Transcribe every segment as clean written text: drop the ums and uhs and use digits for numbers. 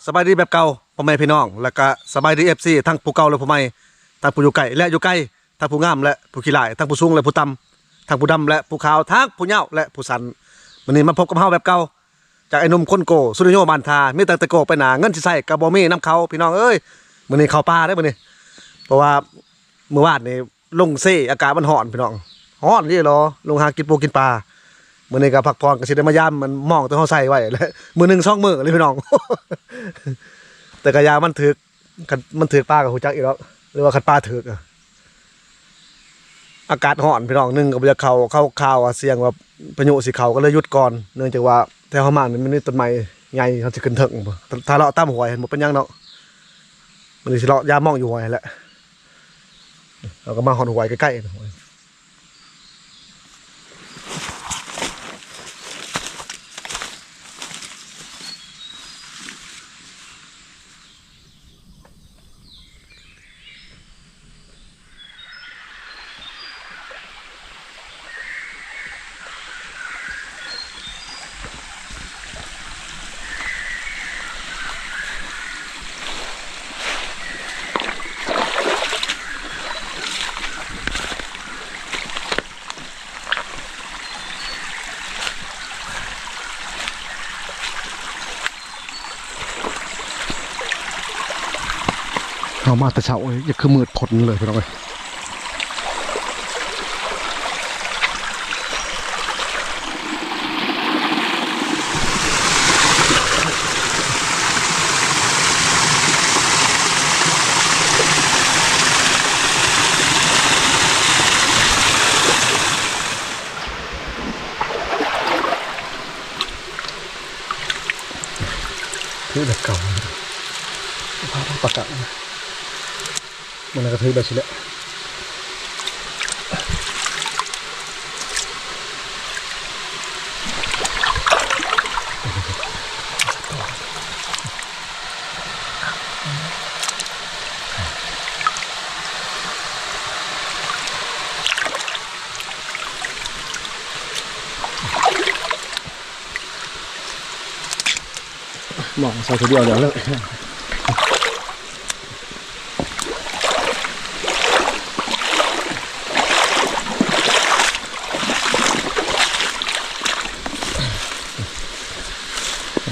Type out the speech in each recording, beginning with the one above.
สบายดีแบบเก่าพ่อแม่พี่น้องแล้วก็สบายดี FC ทั้งผู้เก่าและผู้ใหม่ทั้งผู้อยู่ไกลและอยู่ใกล้ทั้งผู้งามและผู้ขี้ร้ายทั้งผู้สูงและผู้ต่ำทั้งผู้ดำและผู้ขาวทั้งผู้ยาวและผู้สั้นมื้อนี้มาพบกับเฮาแบบเก่าจากไอ้หนุ่มคนโกสุริโยบ้านทามีตั้งแต่โกไปหน้าเงินสิใช้ก็บ่มีนำเขาพี่น้องเอ้ยมื้อนี้เข้าป่าเด้อมื้อนี้เพราะว่าเมื่อวานนี้ลงเซอากาศมันร้อนพี่น้องร้อนนี่เหรอลงหากินปูกินปลามื้อนี้ก็พักผ่อนก็สิได้มายามมันมองตัวเฮาใส่ไว้แล้วมื้อนึง2มื้อเลยพี่น้อง แต่กะยามันถึกมันถึกปลากับฮู้จักอีกแล้วหรือว่าคันปลาถึกอากาศร้อนพี่น้องนึงก็บ่อยากเข้าข่าวเสียงว่าพายุสิเข้าก็เลยหยุดก่อนเนื่องจากว่าแถวเฮามานี่มันมีต้นไม้ใหญ่เฮาสิขึ้นถึงบ่ถ้าเลาะตามห้วยบ่เป็นหยังเนาะมันสิเลาะยามองอยู่ห้วยแหละเราก็มาฮอดห้วยใกล้ๆเฮามาแต่เช้าอย่าคือมืดพ้นเลยพี่น้องเอ้ยคือแบบเก่าปากกะมันก็ถือแบบนี้แหละมองใส่ทีเดียวเดี๋ยวเลย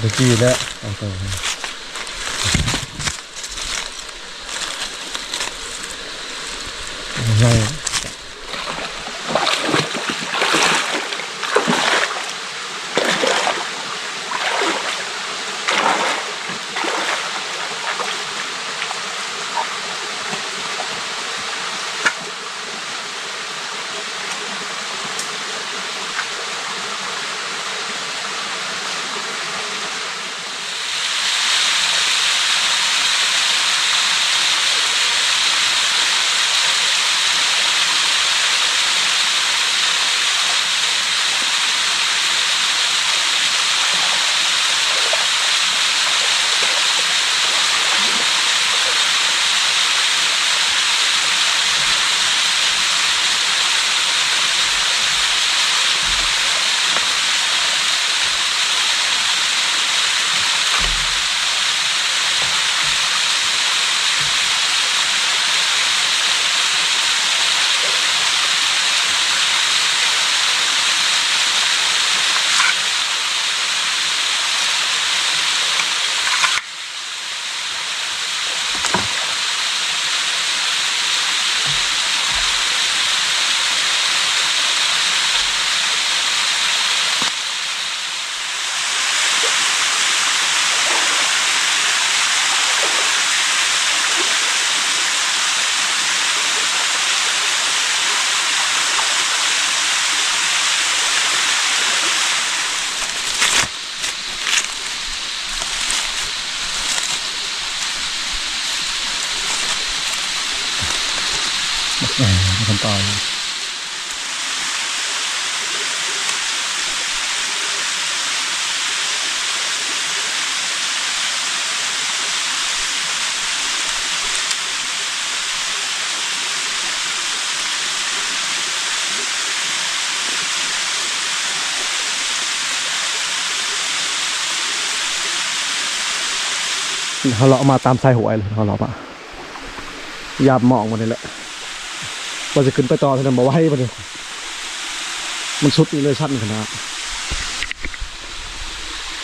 ไปจีแล้วเอาต่อใช่ขั้นตอน เขาเลาะมาตามชายหวยเลยเขาเลาะมายามมองมันนี่แหละว่าจะขึ้นไปต่อที่นั่นบอกว่าให้มันสุดอีเลยชั้นขนาด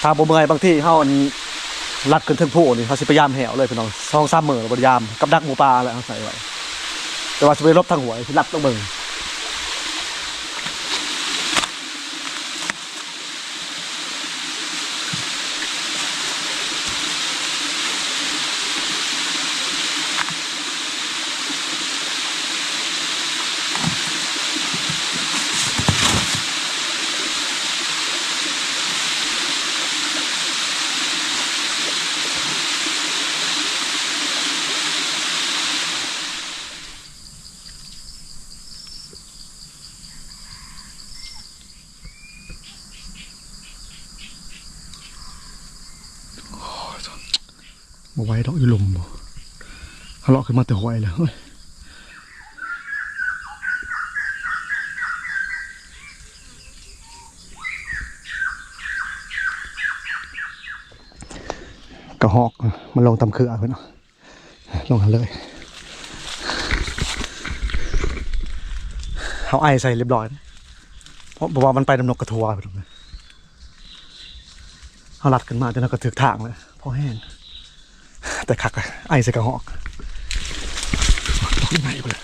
ทางบ่เมื่อยบางที่เขาลัดขึ้นเทิงผู้นี่เขาสิพยายามแหวเลยพี่น้อง2-3 มื้อพยายามกับดักหมูปลาแหละเขาใส่ไว้แต่ว่าจะไปลบทางหวยที่ลัดต้องเบิ่งมาไว้ดอกอยู่ลมบ่เขาเลาะขึ้นมาแต่หวยเลยกระหอกมันลงตำคือเอาไปเนาะลงกันเลยเขาไอใส่เรียบร้อยเพราะบอกว่ามันไปดำนกกระทัวไปตรงนี้เขาลัดขึ้นมาจนก็ถึกทางเลยพอแห้งแต่คักไอใส่กระหอกยังไงไปเลย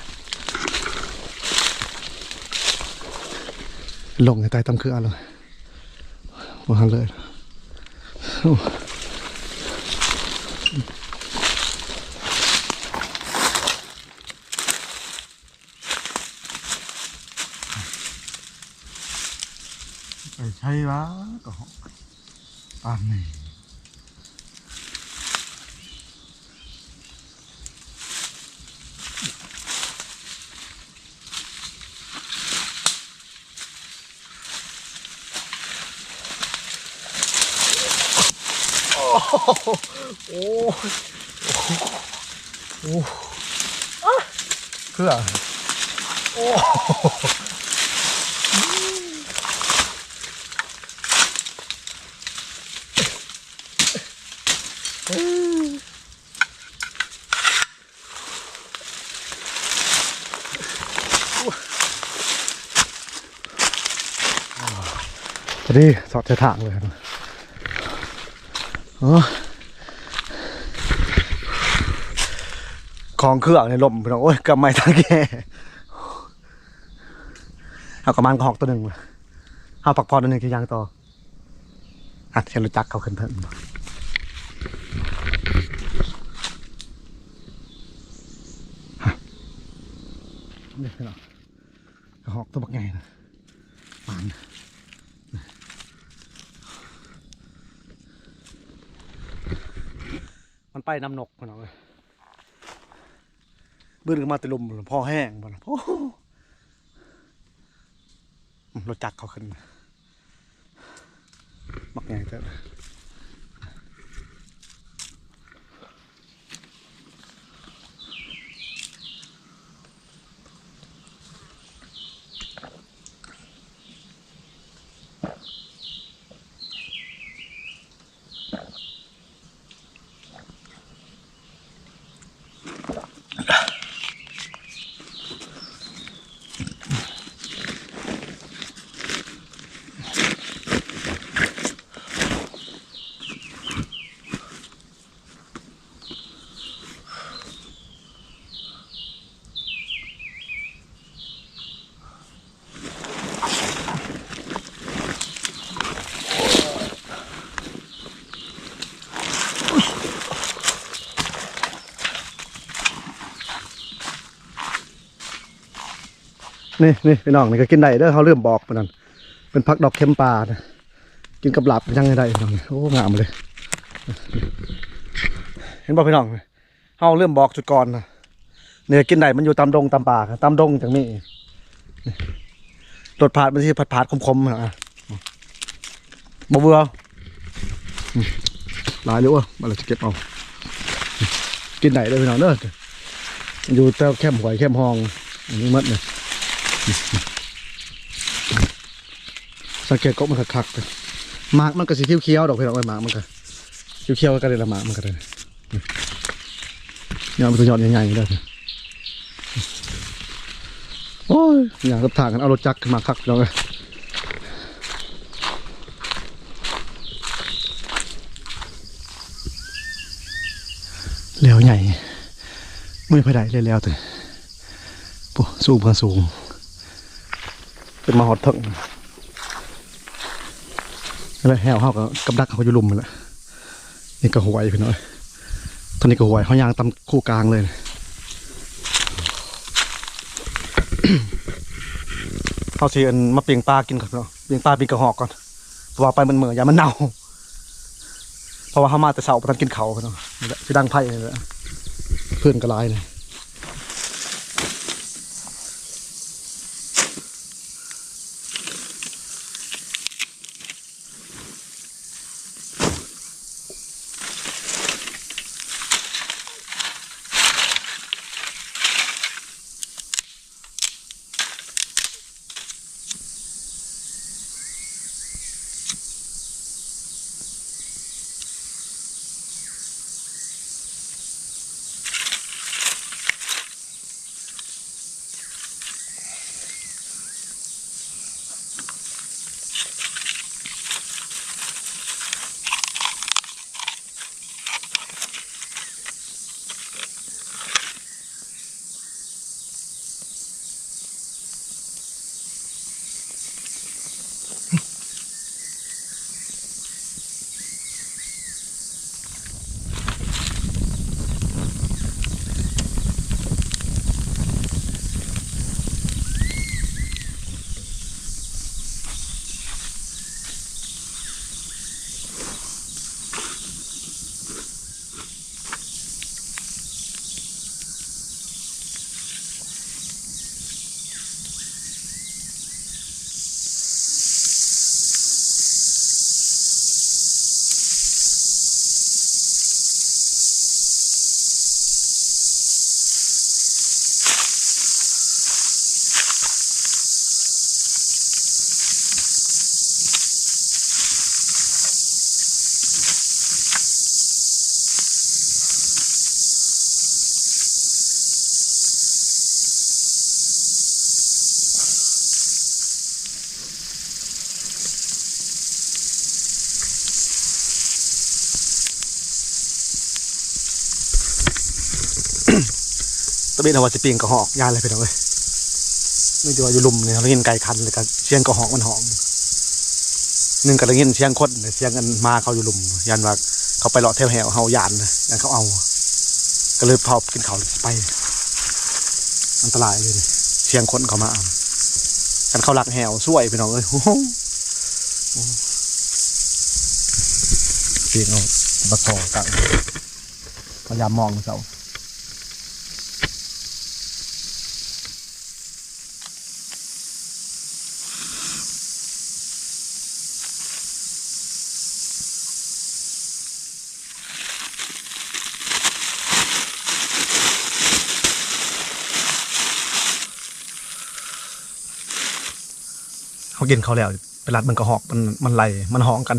ลงในใต้ตำคือเอาเลยลงกันเลยใช่ปะกระหอกปานนี่โอ้โอ้โอ้เพื่อโอ้พอดีสอดใช้ทางเลยนะของเครื่องในลมพี่น้องโอ้ยกำไม้ทางแก่เอากระมันกระหอกตัวหนึ่งเอาปักพอตัวหนึ่งคือยางต่ออัดเชลุจักเขาขึ้นเพิ่มนี่พี่น้องกระหอกตัวบักใหญ่นะมันไปน้ำนกพี่น้องเลยบื้นขึ้นมาติลุมพ่อแห้งบ่นะโอ้รถจักรเขาขึ้นมักไงเถอะนี่พี่น้องนี่ก็กินได้เด้อเขาเริ่มบอกมันนั่นเป็นผักดอกเข็มปลานะกินกับหลับยังไงได้พี่น้องโอ้งามเลยเห็นป่ะพี่น้องเขาเริ่มบอกจุดก่อนนะเนี่ยกินได้มันอยู่ตามดงตามป่าตามดงจากนี้รถผ่านมันที่ผ่านคมๆนะบ่เบื่อหลายเรื่องมันเราจะเก็บเอากินได้เลยพี่น้องเด้ออยู่แต่แคมหวยแคมหองอันนี้มัดเลยสังเกตก็มันคักๆมากมันก็สีเขียวๆดอกพี่น้องไอ้มากมันก็เขียวๆก็ได้ละมากมันก็ได้ ยอดเป็นตัวยอดใหญ่ๆเลยโอ้ยอย่างกับทางกันเอารถจักรมาคักเราเลยแล้วใหญ่ไม่พอได้เลยแล้วแต่ปุ๊สูงสูงเป็นมาหอดถึงแล้วแหวเขากับดักเขาอยู่ลุมมันแหละนี่ก็หวยพี่น้อยตอนนี้ก็หวยเขายางตำคู่กลางเลยเขาเชียนมาเปลี่ยงปลากินก่อนเนาะเปลี่ยงปลาปีนกระหอกก่อนเพราะว่าไปมันเหม่ออย่ามันเน่าเพราะว่าเขามาแต่เสาร์ประทันกินเขาเนาะนี่แหละที่ดังไพ่เลยแหละเพื่อนกระไรเลยตะเบียนเอาว่าจะเปลี่ยนกระหอกยาอะไรไปหน่อยนี่ดีว่าอยู่ลุมเนี่ยเราเห็นไก่คันเลยกันเชียงกระหอกมันหอมหนึ่งกระเงี้ยเชียงคดเชียงกันมาเขาอยู่ลุมยันว่าเขาไปเลาะแถวแหวเฮายานนะยันเขาเอาก็เลยพอกินเขาไปอันตรายเลยเชียงคนเขามากันเขาหลักแหวช่วยไปหน่อยเลยเปลี่ยนเอาบักคอกันพยายามมองเจ้าเขากินเขาแล้วไปรัดมันกระหอกมันไหลมันห้องกัน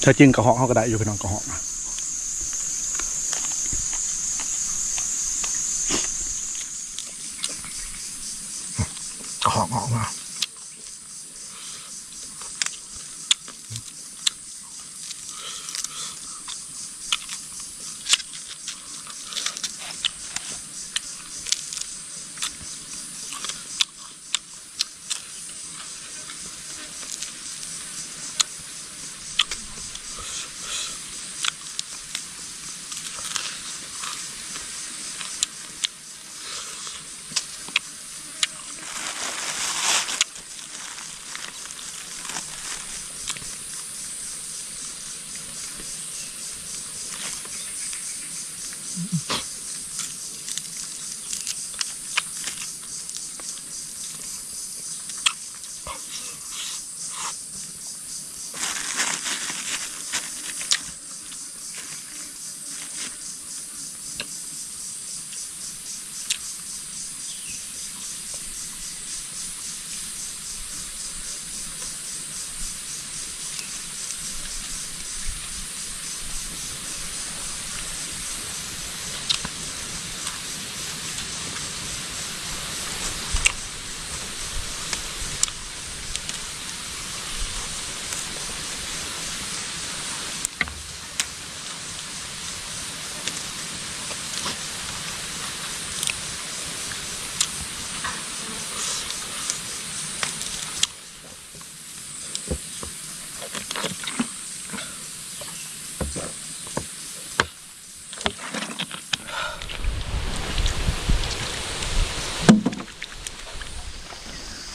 ถ้าจริงกระหอกเขาก็ได้อยู่พี่น้องกระหอกนะกระหอกออกมา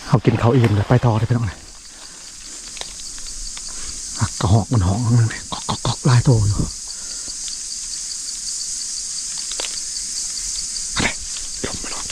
เขากินเขาอิ่มเลยไปต่อเลยพี่น้องเลยกระหอกมันหองมันกอกลายโตอยู่อะไรยมไปรอด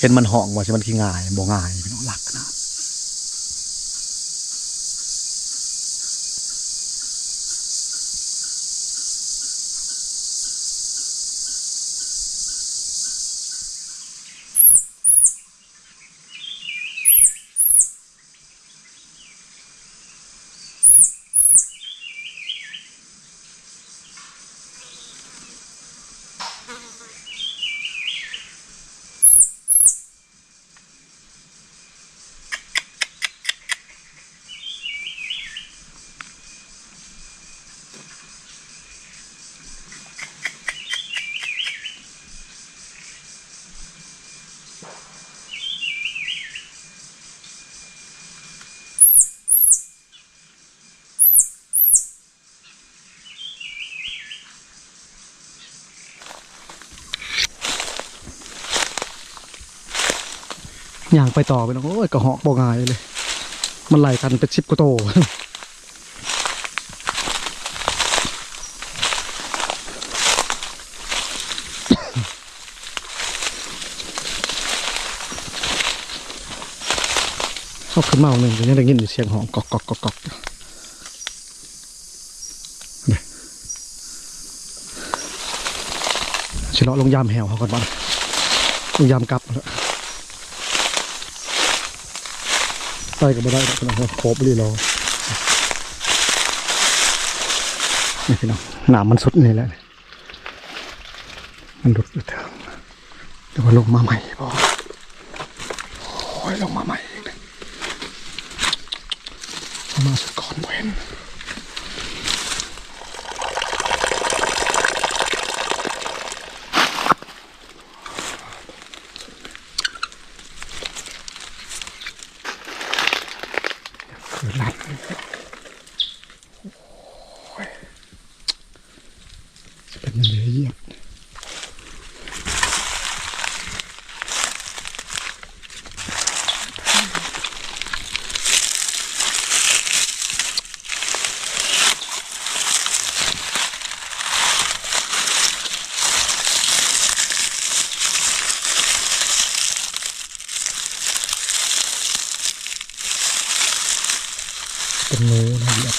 เห็นมันห่องว่าใช่มันขี้ง่ายบ่ง่ายพี่น้องหลักนะย่างไปต่อไปน้องโอ้ยกระหอกบ่ง่ายเลยมันไหลกันเป็น10 กว่าโตเขาขึ้นมาหนึ่งยังได้ยินเสียงหองกอกชิเลาะลงยามแหวเขาก่อนบ้างลงยามกลับไปกับไม่ได้พี่น้องโคบรีรอนี่พี่น้องหนามมันสุดนี่แหละมันดุดอยู่เถอะเดี๋ยวมาลงมาใหม่พอ ยลงมาใหม่มาสุดก่อนเว้นคือลัดจะเป็นยังไงเยี่ยมเป็นงูนะเหยียบ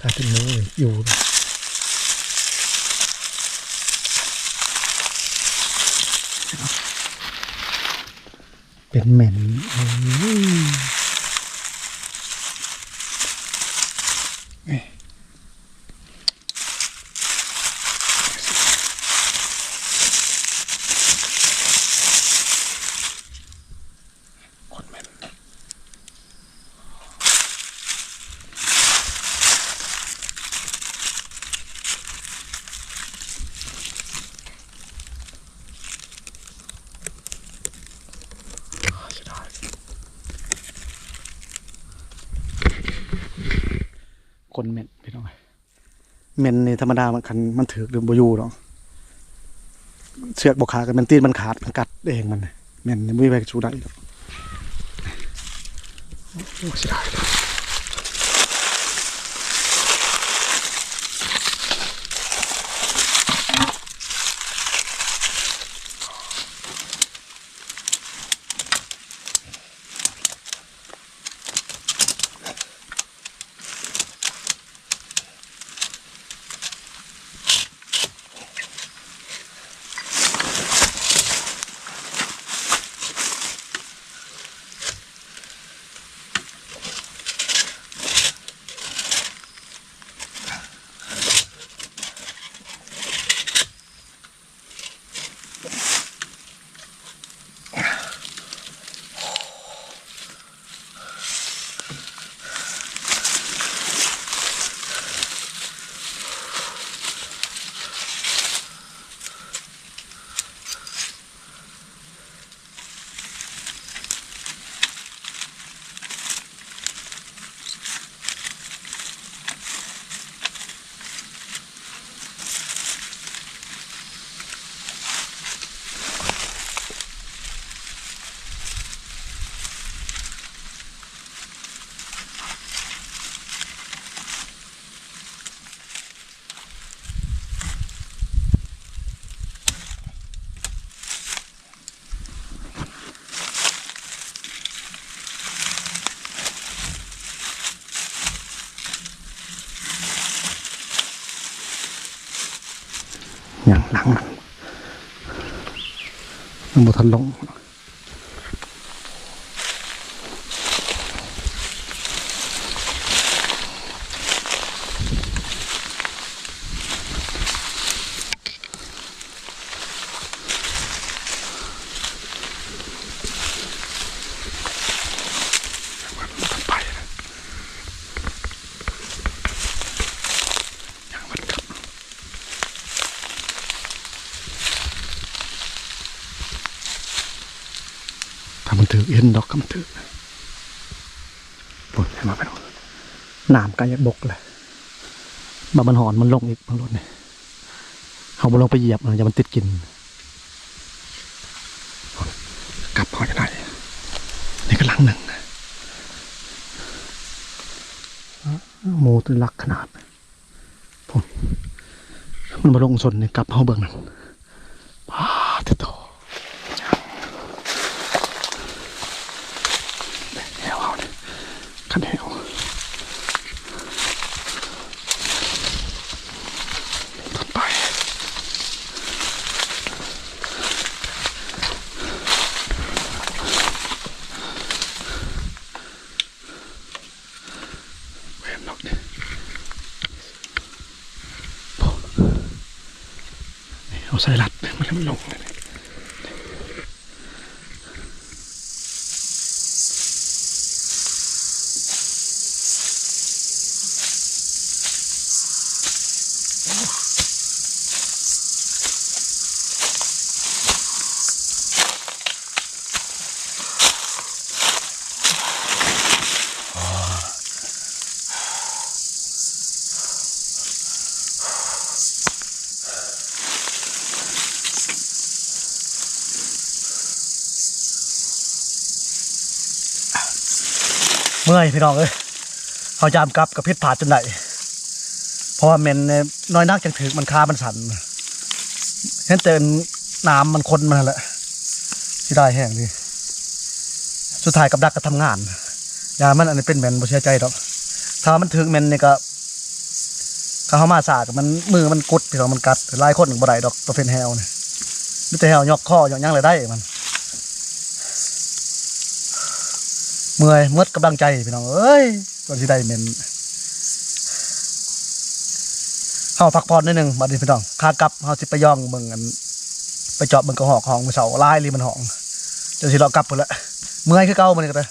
ถ้าเป็นงูอยู่เป็นเหม็นคนเม็ดพี่น้องเม็นในธรรมดามันคันมันถือหรือบ่อยู่เนาะเชือกบ่ขาดกันมันตีนมันขาดมันกัดเองมันเม็นไม่ไปชูได้หรอกโอ้เสียดายอย่างหลังมันบ่ทันลงมันถือเห็นดอกก็มันถือปวดให้มาไปดูน้ำก็ยักบกเลยบามันหอนมันลงอีกบางรถเนี่ยเขาบอลงไปเหยียบมันจะมันติดกินกลับพอจะได้นี่ก็ลังหนึ่งโมตัวลักขนาดผมมันมาลงสนเนี่ยกลับเขาเบื้องนั้นป้าเท่าขันเหวถัดไปเว้นดอกเนี่ยเอาใส่ลัดมันไม่ลงเลย เมื่อยพี่น้องเอ้ยเขาจามกลับกับพิษผาดจนไหนเพราะว่าเมนน้อยนักจังถือมันคามันสั่นเห็นเตือนน้ำมันคนมันแหละที่ได้แห้งดีสุดท้ายกับดักก็ทำงานยามันอันนี้เป็นแมนบ่เสียใจดอกถ้ามันถึงแมนนี่ก็เขามาสาดมันมือมันกุดพี่น้องมันกัดลายคนหนึ่งบ่ได้ดอกตัวเป็นแฮวเนี่ยมิแต่แฮวยกข้อยกย่างเลยได้มันเมื่อยมืดกำลังใจพี่น้องเอ้ยตอนที่ได้เมนเข้าพักผ่อนนิดนึงบัดนี้พี่น้องขากลับเขาสิไปย่องเบิ่งกันไปเจาะเบิ่งกระหอกห้องมือเสาลายรีมันห้องจะสิเรากลับหมดละเมื่อยคือเก่ามันนี่ก็ได้